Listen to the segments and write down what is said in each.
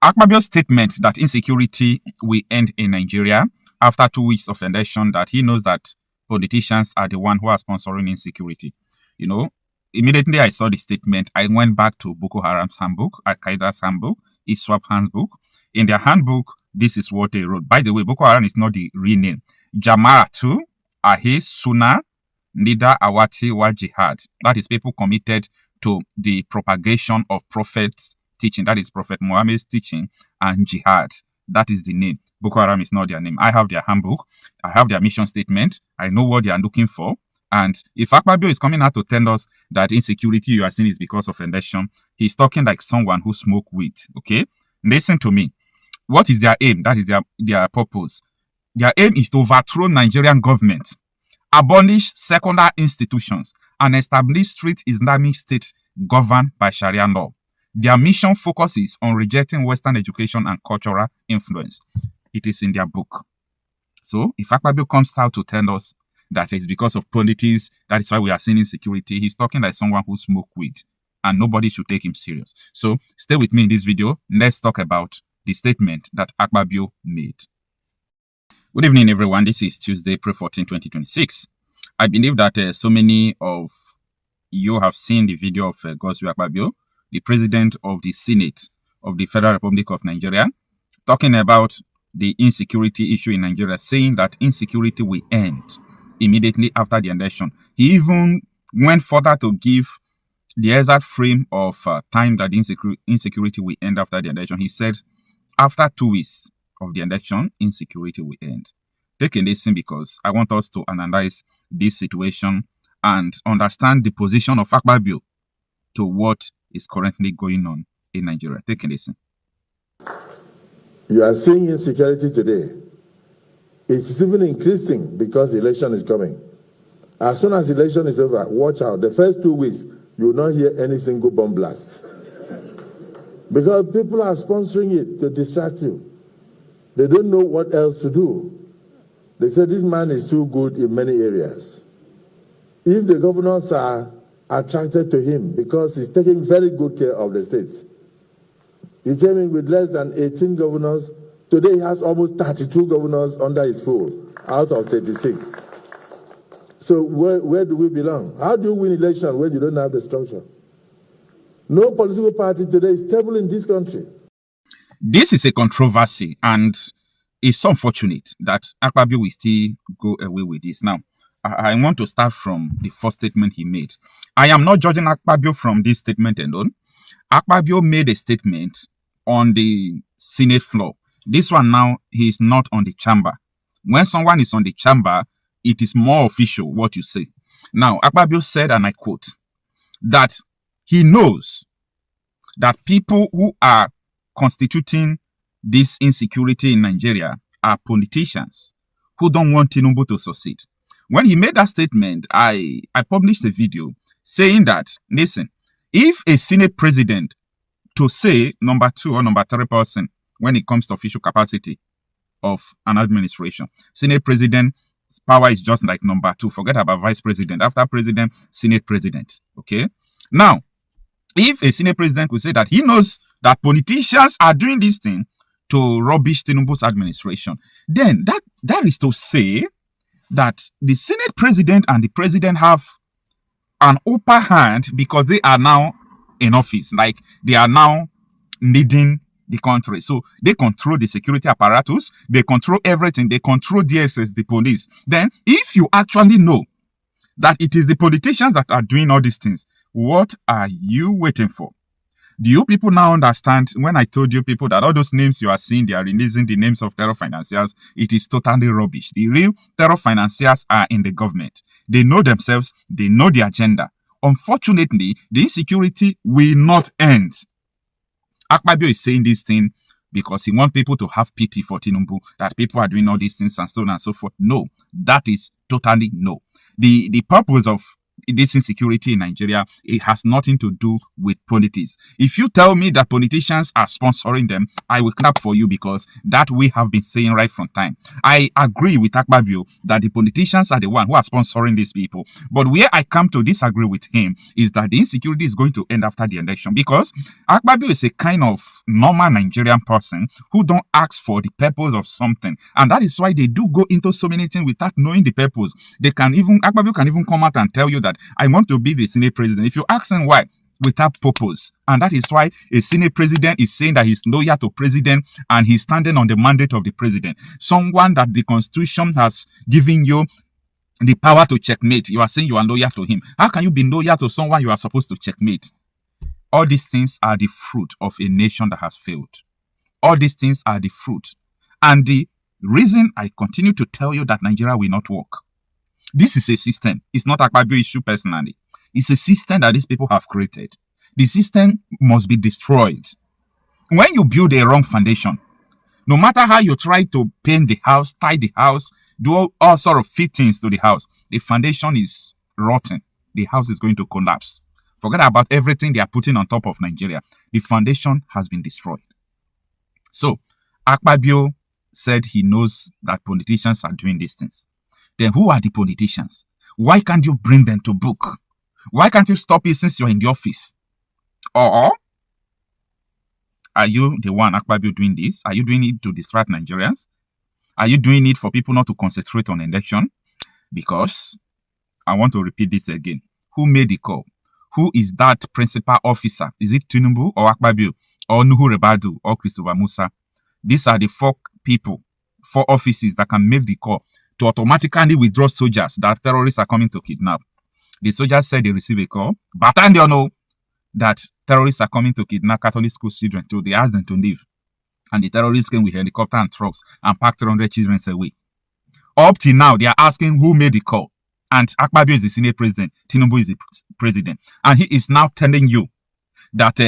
Akpabio's statement that insecurity will end in Nigeria after 2 weeks of election, that he knows that politicians are the one who are sponsoring insecurity. You know, immediately I saw the statement, I went back to Boko Haram's handbook, Al-Qaeda's handbook, ISWAP handbook. In their handbook, this is what they wrote. By the way, Boko Haram is not the real name. Jama'atu Ahi Sunnah Nida Awati Wal Jihad. That is people committed to the propagation of Prophet's teaching. That is Prophet Muhammad's teaching and jihad. That is the name. Boko Haram is not their name. I have their handbook. I have their mission statement. I know what they are looking for. And if Akpabio is coming out to tell us that insecurity you are seeing is because of election, he's talking like someone who smokes weed. Okay? Listen to me. What is their aim? That is their purpose. Their aim is to overthrow Nigerian government, abolish secular institutions, and establish strict Islamic state governed by Sharia law. Their mission focuses on rejecting Western education and cultural influence. It is in their book. So if Akpabio comes out to tell us that it's because of politics, that is why we are seeing insecurity, he's talking like someone who smokes weed, and nobody should take him serious. So stay with me in this video. Let's talk about the statement that Akpabio made. Good evening, everyone. This is Tuesday, April 14, 2026. I believe that so many of you have seen the video of Godswill Akpabio, the president of the Senate of the Federal Republic of Nigeria, talking about the insecurity issue in Nigeria, saying that insecurity will end immediately after the election. He even went further to give the exact frame of time that insecurity will end after the election. He said, after 2 weeks of the election, insecurity will end. Take a listen, because I want us to analyze this situation and understand the position of Akpabio to what is currently going on in Nigeria. Take a listen. You are seeing insecurity today. It's even increasing because the election is coming. As soon as the election is over, watch out. The first 2 weeks, you will not hear any single bomb blast. Because people are sponsoring it to distract you. They don't know what else to do. They say this man is too good in many areas. If the governors are attracted to him because he's taking very good care of the states. He came in with less than 18 governors. Today he has almost 32 governors under his fold out of 36. So where do we belong? How do you win election when you don't have the structure? No political party today is stable in this country. This is a controversy, and it's unfortunate that Akpabio will still go away with this. Now, I want to start from the first statement he made. I am not judging Akpabio from this statement alone. Akpabio made a statement on the Senate floor. This one now, he is not on the chamber. When someone is on the chamber, it is more official what you say. Now, Akpabio said, and I quote, that he knows that people who are constituting this insecurity in Nigeria are politicians who don't want Tinubu to succeed. When he made that statement, I published a video saying that, listen, if a Senate president to say number 2 or number 3 person when it comes to official capacity of an administration, Senate president's power is just like number 2. Forget about vice president. After president, Senate president. Okay? Now, if a Senate president could say that he knows that politicians are doing this thing to rubbish Tinubu's administration, then that is to say that the Senate president and the president have an upper hand because they are now in office, like they are now leading the country. So they control the security apparatus, they control everything, they control DSS, the police. Then if you actually know that it is the politicians that are doing all these things, what are you waiting for? Do you people now understand when I told you people that all those names you are seeing, they are releasing the names of terror financiers? It is totally rubbish. The real terror financiers are in the government. They know themselves. They know the agenda. Unfortunately, the insecurity will not end. Akpabio is saying this thing because he wants people to have pity for Tinubu, that people are doing all these things and so on and so forth. No, that is totally no. The purpose of this insecurity in Nigeria, it has nothing to do with politics. If you tell me that politicians are sponsoring them, I will clap for you, because that we have been saying right from time. I agree with Akpabio that the politicians are the one who are sponsoring these people. But where I come to disagree with him is that the insecurity is going to end after the election, because Akpabio is a kind of normal Nigerian person who don't ask for the purpose of something. And that is why they do go into so many things without knowing the purpose. Akpabio can even come out and tell you that I want to be the Senate president. If you ask him why, without purpose. And that is why a Senate president is saying that he's loyal to president and he's standing on the mandate of the president. Someone that the constitution has given you the power to checkmate. You are saying you are loyal to him. How can you be loyal to someone you are supposed to checkmate? All these things are the fruit of a nation that has failed. All these things are the fruit. And the reason I continue to tell you that Nigeria will not work. This is a system. It's not Akpabio issue personally. It's a system that these people have created. The system must be destroyed. When you build a wrong foundation, no matter how you try to paint the house, tie the house, do all sort of fittings to the house, the foundation is rotten. The house is going to collapse. Forget about everything they are putting on top of Nigeria. The foundation has been destroyed. So, Akpabio said he knows that politicians are doing these things. Then who are the politicians? Why can't you bring them to book? Why can't you stop it since you're in the office? Or are you the one, Akpabio, doing this? Are you doing it to distract Nigerians? Are you doing it for people not to concentrate on election? Because, I want to repeat this again. Who made the call? Who is that principal officer? Is it Tinubu or Akpabio or Nuhu Rebadu or Christopher Musa? These are the four people, four offices that can make the call to automatically withdraw soldiers that terrorists are coming to kidnap. The soldiers said they receive a call, but they don't know that terrorists are coming to kidnap Catholic school children, so they asked them to leave. And the terrorists came with helicopter and trucks and packed 300 children away. Up till now, they are asking who made the call. And Akpabio is the Senate president, Tinubu is the president. And he is now telling you that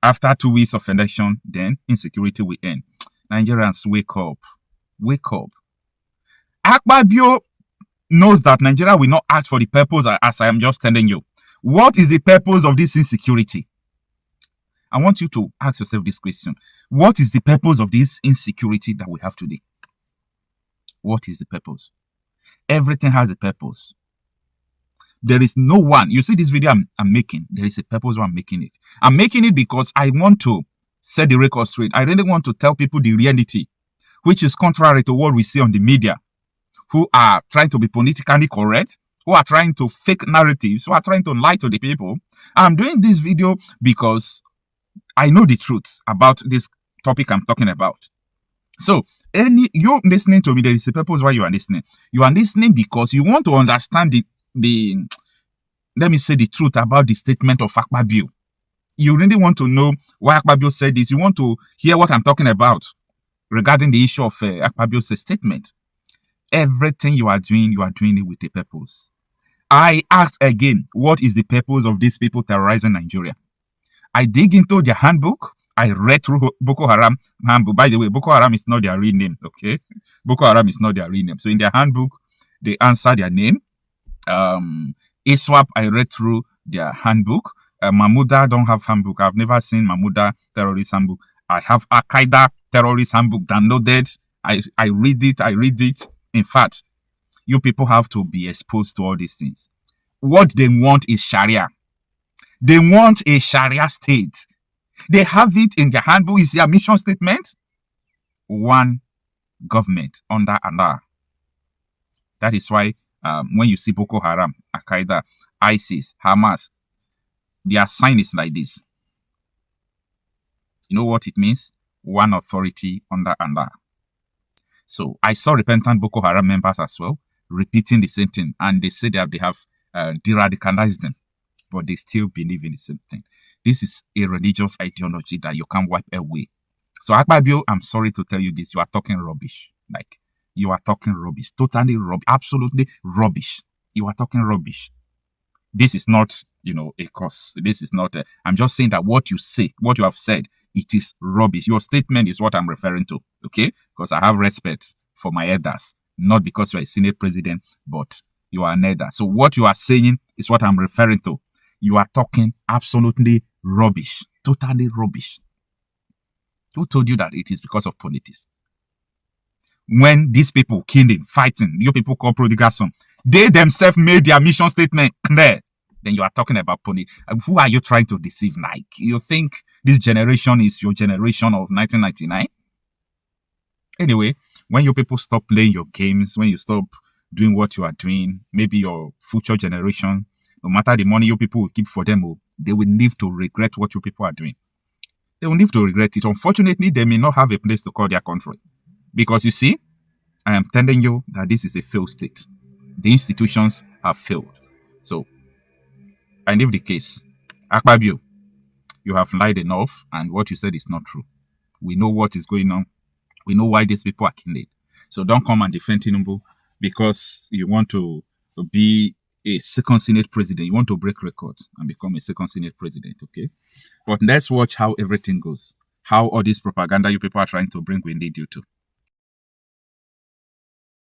after 2 weeks of election, then insecurity will end. Nigerians, wake up. Wake up. Akpabio knows that Nigeria will not act for the purpose as I am just telling you. What is the purpose of this insecurity? I want you to ask yourself this question. What is the purpose of this insecurity that we have today? What is the purpose? Everything has a purpose. There is no one. You see this video I'm making. There is a purpose why I'm making it. I'm making it because I want to set the record straight. I really want to tell people the reality, which is contrary to what we see on the media, who are trying to be politically correct, who are trying to fake narratives, who are trying to lie to the people. I'm doing this video because I know the truth about this topic I'm talking about. So, you're listening to me, there is a purpose why you are listening. You are listening because you want to understand let me say the truth about the statement of Akpabio. You really want to know why Akpabio said this. You want to hear what I'm talking about regarding the issue of Akpabio's statement. Everything you are doing it with a purpose. I ask again, what is the purpose of these people terrorizing Nigeria? I dig into their handbook. I read through Boko Haram handbook. By the way, Boko Haram is not their real name, okay? Boko Haram is not their real name. So in their handbook, they answer their name. ISWAP, I read through their handbook. Mahmuda don't have handbook. I've never seen Mahmuda terrorist handbook. I have Al-Qaeda terrorist handbook downloaded. I read it. In fact, you people have to be exposed to all these things. What they want is Sharia. They want a Sharia state. They have it in their handbook. Is their mission statement? One government under Allah. That is why when you see Boko Haram, Al-Qaeda, ISIS, Hamas, their sign is like this. You know what it means? One authority under Allah. So I saw repentant Boko Haram members as well repeating the same thing, and they say that they have de-radicalized them, but they still believe in the same thing. This is a religious ideology that you can't wipe away. So Akpabio, I'm sorry to tell you this, you are talking rubbish. Like, you are talking rubbish. Totally rubbish. Absolutely rubbish. You are talking rubbish. This is not, a cause. This is not, I'm just saying that what you say, what you have said, it is rubbish. Your statement is what I'm referring to, okay? Because I have respect for my elders, not because you're a Senate president, but You are neither. So what you are saying is what I'm referring to. You are talking absolutely rubbish. Totally rubbish. Who told you that it is because of politics? When these people killing, fighting, you people call prodigal son, they themselves made their mission statement there. Then you are talking about politics. Who are you trying to deceive? Like, you think this generation is your generation of 1999? Anyway, when you people stop playing your games, when you stop doing what you are doing, maybe your future generation, no matter the money you people will keep for them, they will live to regret what you people are doing. They will live to regret it. Unfortunately, they may not have a place to call their country. Because you see, I am telling you that this is a failed state. The institutions have failed. So, I leave the case. Akpabio, you have lied enough, and what you said is not true. We know what is going on. We know why these people are killing. So don't come and defend Tinubu because you want to be a second Senate president. You want to break records and become a second Senate president, okay? But let's watch how everything goes. How all this propaganda you people are trying to bring will lead you to.